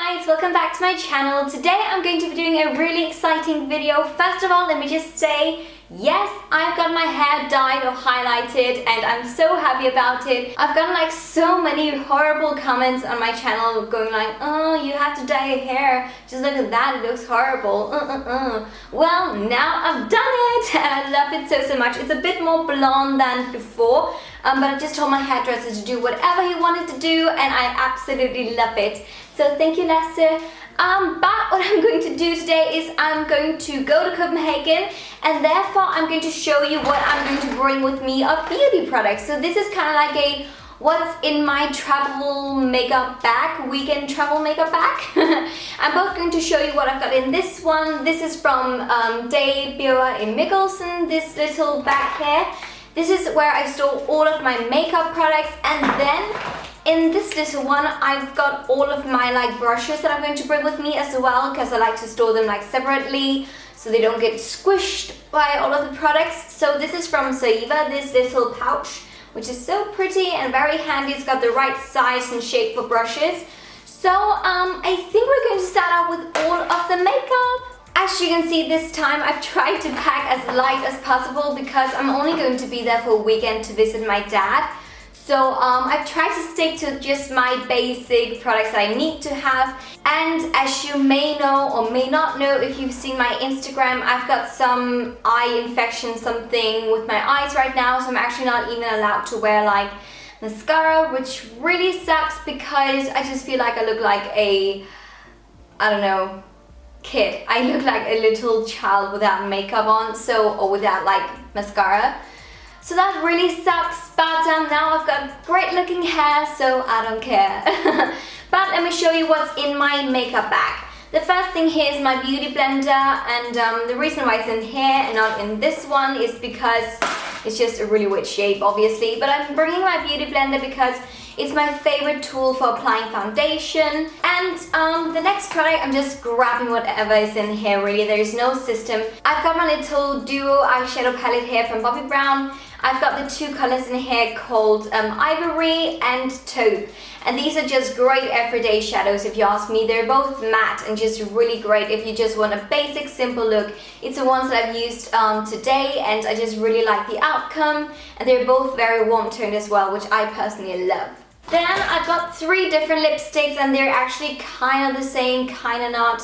guys, welcome back to my channel. Today I'm going to be doing a really exciting video. First of all, let me just say, yes, I've got my hair dyed or highlighted and I'm so happy about it. I've gotten like so many horrible comments on my channel going like, oh, you have to dye your hair. Just look at that, it looks horrible. Well, now I've done it and I love it so much. It's a bit more blonde than before. But I just told my hairdresser to do whatever he wanted to do and I absolutely love it. So thank you, Lester. But what I'm going to do today is I'm going to go to Copenhagen and therefore I'm going to show you what I'm going to bring with me of beauty products. So this is kind of like a what's in my travel makeup bag, weekend travel makeup bag. I'm both going to show you what I've got in this one. This is from Beige in Mikkelsen, this little bag here. This is where I store all of my makeup products, and then in this little one I've got all of my like brushes that I'm going to bring with me as well, because I like to store them like separately so they don't get squished by all of the products. So this is from Soiva, this little pouch, which is so pretty and very handy. It's got the right size and shape for brushes. So I think we're going to start out with all of the makeup. As you can see, this time I've tried to pack as light as possible because I'm only going to be there for a weekend to visit my dad. So I've tried to stick to just my basic products that I need to have. And as you may know or may not know if you've seen my Instagram, I've got some eye infection, something with my eyes right now. So I'm actually not even allowed to wear like mascara, which really sucks because I just feel like I look like a, I don't know, kid. I look like a little child without makeup on, or without like mascara. So that really sucks, but now I've got great looking hair, so I don't care. But let me show you what's in my makeup bag. The first thing here is my beauty blender, and the reason why it's in here and not in this one is because it's just a really weird shape, obviously. But I'm bringing my beauty blender because it's my favorite tool for applying foundation. And the next product, I'm just grabbing whatever is in here, really. There's no system. I've got my little duo eyeshadow palette here from Bobbi Brown. I've got the two colors in here called Ivory and Taupe. And these are just great everyday shadows if you ask me. They're both matte and just really great if you just want a basic, simple look. It's the ones that I've used today and I just really like the outcome. And they're both very warm toned as well, which I personally love. Then I've got three different lipsticks and they're actually kind of the same, kind of not.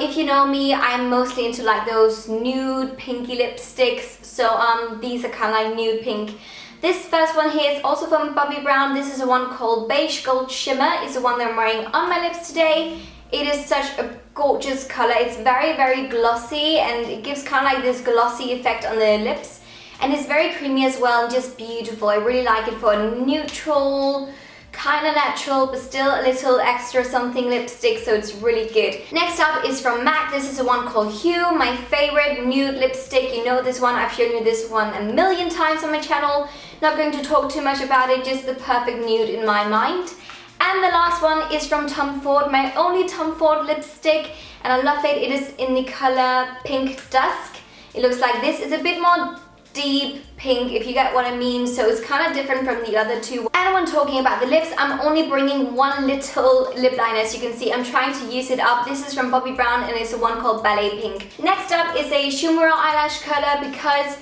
If you know me, I'm mostly into like those nude pinky lipsticks. So these are kind of like nude pink. This first one here is also from Bobbi Brown. This is the one called Beige Gold Shimmer. It's the one that I'm wearing on my lips today. It is such a gorgeous color. It's very glossy and it gives kind of like this glossy effect on the lips. And it's very creamy as well and just beautiful. I really like it for a neutral, kind of natural, but still a little extra something lipstick, so it's really good. Next up is from MAC. This is the one called Hue, my favorite nude lipstick. You know this one, I've shown you this one a million times on my channel. Not going to talk too much about it, just the perfect nude in my mind. And the last one is from Tom Ford, my only Tom Ford lipstick, and I love it. It is in the color Pink Dusk. It looks like this. It's a bit more deep pink, if you get what I mean, so it's kind of different from the other two. And when talking about the lips, I'm only bringing one little lip liner. As you can see, I'm trying to use it up. This is from Bobbi Brown and it's the one called Ballet Pink. Next up is a Shimmer eyelash color, because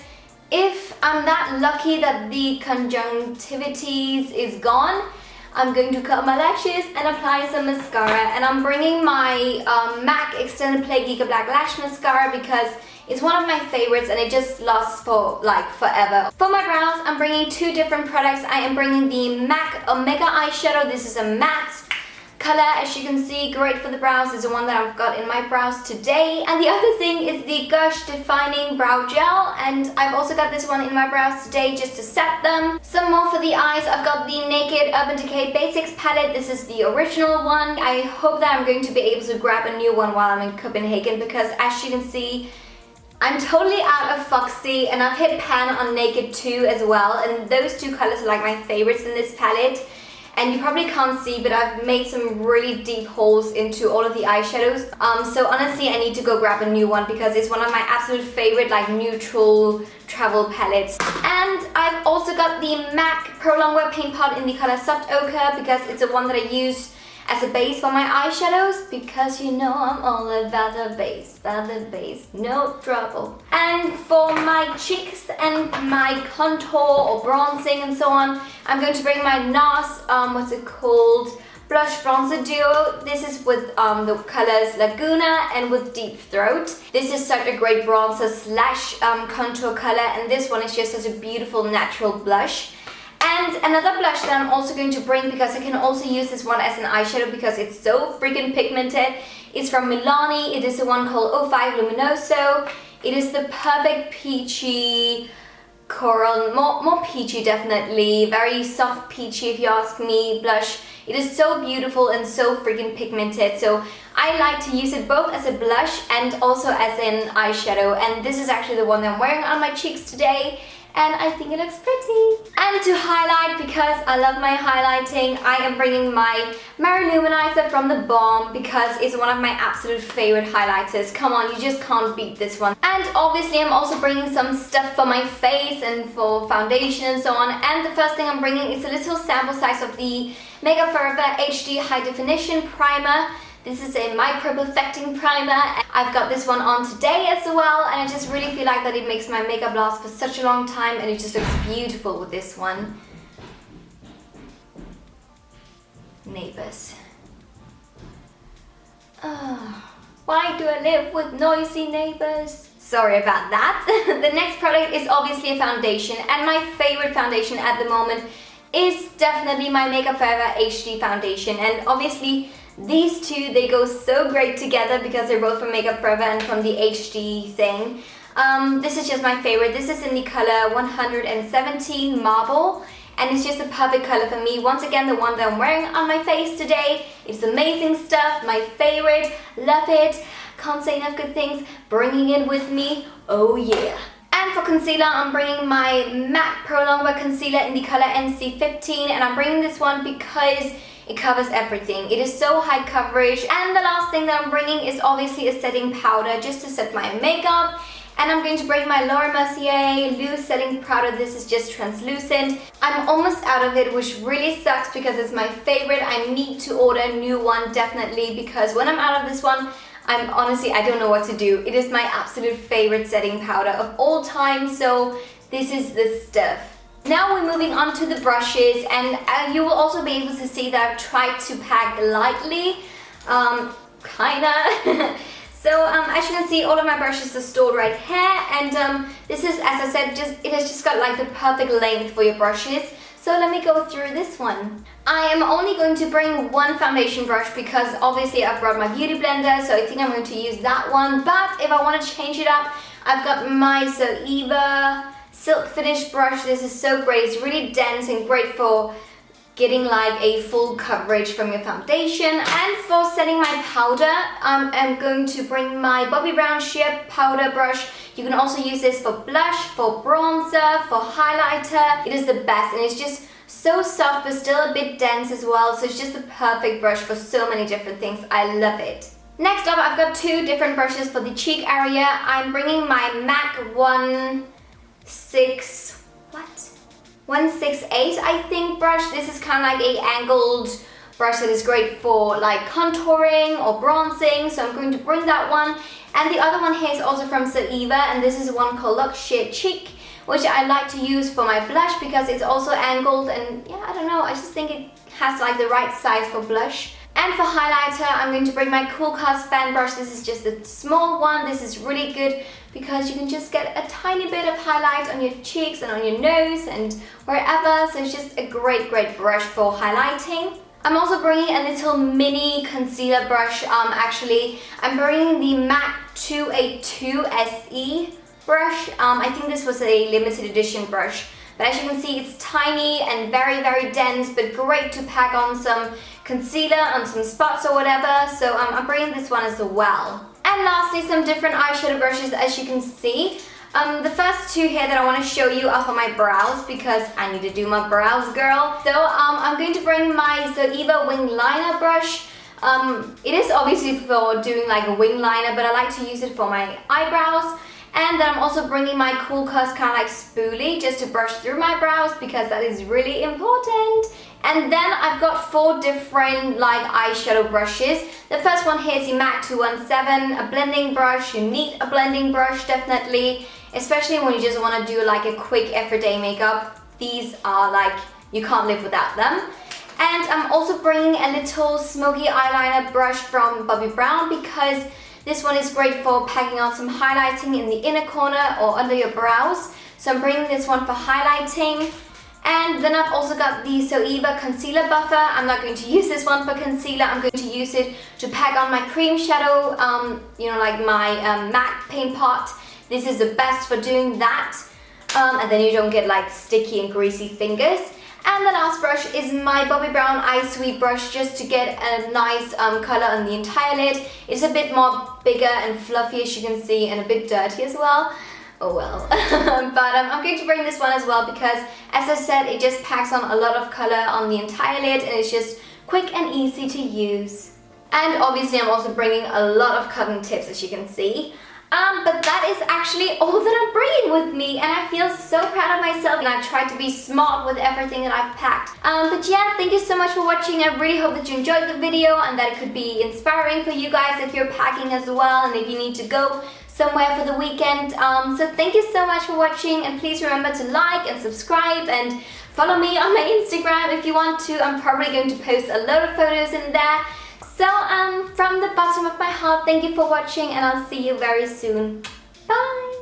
if I'm that lucky that the conjunctivities is gone, I'm going to cut my lashes and apply some mascara. And I'm bringing my MAC Extended Play Giga Black Lash Mascara because it's one of my favorites and it just lasts for like forever. For my brows, I'm bringing two different products. I am bringing the MAC Omega eyeshadow. This is a matte color, as you can see, great for the brows. It's the one that I've got in my brows today. And the other thing is the Gush Defining Brow Gel, and I've also got this one in my brows today just to set them. Some more for the eyes. I've got the Naked Urban Decay Basics palette. This is the original one. I hope that I'm going to be able to grab a new one while I'm in Copenhagen because, as you can see, I'm totally out of Foxy and I've hit pan on Naked too as well, and those two colors are like my favorites in this palette. And you probably can't see, but I've made some really deep holes into all of the eyeshadows. So honestly, I need to go grab a new one because it's one of my absolute favorite like neutral travel palettes. And I've also got the MAC Pro Longwear Paint Pot in the color Soft Ochre because it's the one that I use as a base for my eyeshadows, because you know I'm all about the base, no trouble. And for my cheeks and my contour or bronzing and so on, I'm going to bring my NARS, what's it called? Blush Bronzer Duo. This is with the colors Laguna and with Deep Throat. This is such a great bronzer slash contour color, and this one is just such a beautiful natural blush. And another blush that I'm also going to bring, because I can also use this one as an eyeshadow because it's so freaking pigmented, is from Milani. It is the one called 05 Luminoso. It is the perfect peachy coral, more peachy definitely, very soft peachy if you ask me, blush. It is so beautiful and so freaking pigmented, so I like to use it both as a blush and also as an eyeshadow, and this is actually the one that I'm wearing on my cheeks today, and I think it looks pretty. And to highlight, because I love my highlighting, I am bringing my Mary Luminizer from the Balm because it's one of my absolute favorite highlighters. Come on, you just can't beat this one. And obviously I'm also bringing some stuff for my face and for foundation and so on, and the first thing I'm bringing is a little sample size of the Makeup Forever HD High Definition Primer. This is a micro perfecting primer. I've got this one on today as well, and I just really feel like that it makes my makeup last for such a long time, and it just looks beautiful with this one. Neighbors. Oh, why do I live with noisy neighbors? Sorry about that. The next product is obviously a foundation, and my favorite foundation at the moment is definitely my Makeup Forever HD foundation, and obviously these two, they go so great together because they're both from Makeup Forever and from the HD thing. This is just my favorite. This is in the color 117 Marble, and it's just the perfect color for me. Once again, the one that I'm wearing on my face today. It's amazing stuff, my favorite, love it, can't say enough good things, bringing it with me, oh yeah. And for concealer, I'm bringing my MAC Pro Longwear Concealer in the color NC15, and I'm bringing this one because it covers everything. It is so high coverage. And the last thing that I'm bringing is obviously a setting powder just to set my makeup. And I'm going to bring my Laura Mercier Loose Setting Powder. This is just translucent. I'm almost out of it, which really sucks because it's my favorite. I need to order a new one definitely, because when I'm out of this one, I don't know what to do. It is my absolute favorite setting powder of all time, so this is the stuff. Now we're moving on to the brushes, and you will also be able to see that I've tried to pack lightly, kinda. So as you can see, all of my brushes are stored right here, and this is, as I said, it has just got like the perfect length for your brushes. So let me go through this one. I am only going to bring one foundation brush because obviously I've brought my beauty blender, so I think I'm going to use that one. But if I want to change it up, I've got my Zoeva Silk Finish brush. This is so great. It's really dense and great for getting like a full coverage from your foundation. And for setting my powder, I'm going to bring my Bobbi Brown Sheer Powder brush. You can also use this for blush, for bronzer, for highlighter. It is the best, and it's just so soft but still a bit dense as well, so it's just the perfect brush for so many different things. I love it. Next up, I've got two different brushes for the cheek area. I'm bringing my MAC 168, I think, brush. This is kind of like a angled brush that is great for like contouring or bronzing, so I'm going to bring that one. And the other one here is also from Zoeva, and this is one called Luxe Sheer Cheek, which I like to use for my blush because it's also angled, and yeah, I don't know, I just think it has like the right size for blush. And for highlighter, I'm going to bring my Cool Cast Fan brush. This is just a small one. This is really good because you can just get a tiny bit of highlight on your cheeks and on your nose and wherever, so it's just a great brush for highlighting. I'm also bringing a little mini concealer brush. Actually, I'm bringing the MAC 282 SE brush. I think this was a limited edition brush, but as you can see, it's tiny and very dense, but great to pack on some concealer on some spots or whatever. So I'm bringing this one as well. And lastly, some different eyeshadow brushes, as you can see. The first two here that I want to show you are for my brows because I need to do my brows, girl. So I'm going to bring my Zoeva Wing Liner brush. It is obviously for doing like a wing liner, but I like to use it for my eyebrows. And then I'm also bringing my Cool Cuts kind of like spoolie just to brush through my brows because that is really important. And then I've got 4 different like eyeshadow brushes. The first one here is the MAC 217, a blending brush. You need a blending brush definitely, especially when you just want to do like a quick everyday makeup. These are like, you can't live without them. And I'm also bringing a little smoky eyeliner brush from Bobbi Brown because this one is great for packing on some highlighting in the inner corner or under your brows. So I'm bringing this one for highlighting. And then I've also got the Zoeva concealer buffer. I'm not going to use this one for concealer. I'm going to use it to pack on my cream shadow, you know, like my MAC paint pot. This is the best for doing that. And then you don't get like sticky and greasy fingers. And the last brush is my Bobbi Brown Eye Sweep brush just to get a nice color on the entire lid. It's a bit more bigger and fluffy as you can see, and a bit dirty as well. Oh well. But I'm going to bring this one as well because, as I said, it just packs on a lot of color on the entire lid and it's just quick and easy to use. And obviously I'm also bringing a lot of cotton tips, as you can see. But that is actually all that I'm bringing with me, and I feel so proud of myself, and I've tried to be smart with everything that I've packed. But yeah, thank you so much for watching. I really hope that you enjoyed the video and that it could be inspiring for you guys if you're packing as well and if you need to go somewhere for the weekend. So thank you so much for watching, and please remember to like and subscribe and follow me on my Instagram if you want to. I'm probably going to post a lot of photos in there. So from the bottom of my heart, thank you for watching, and I'll see you very soon. Bye!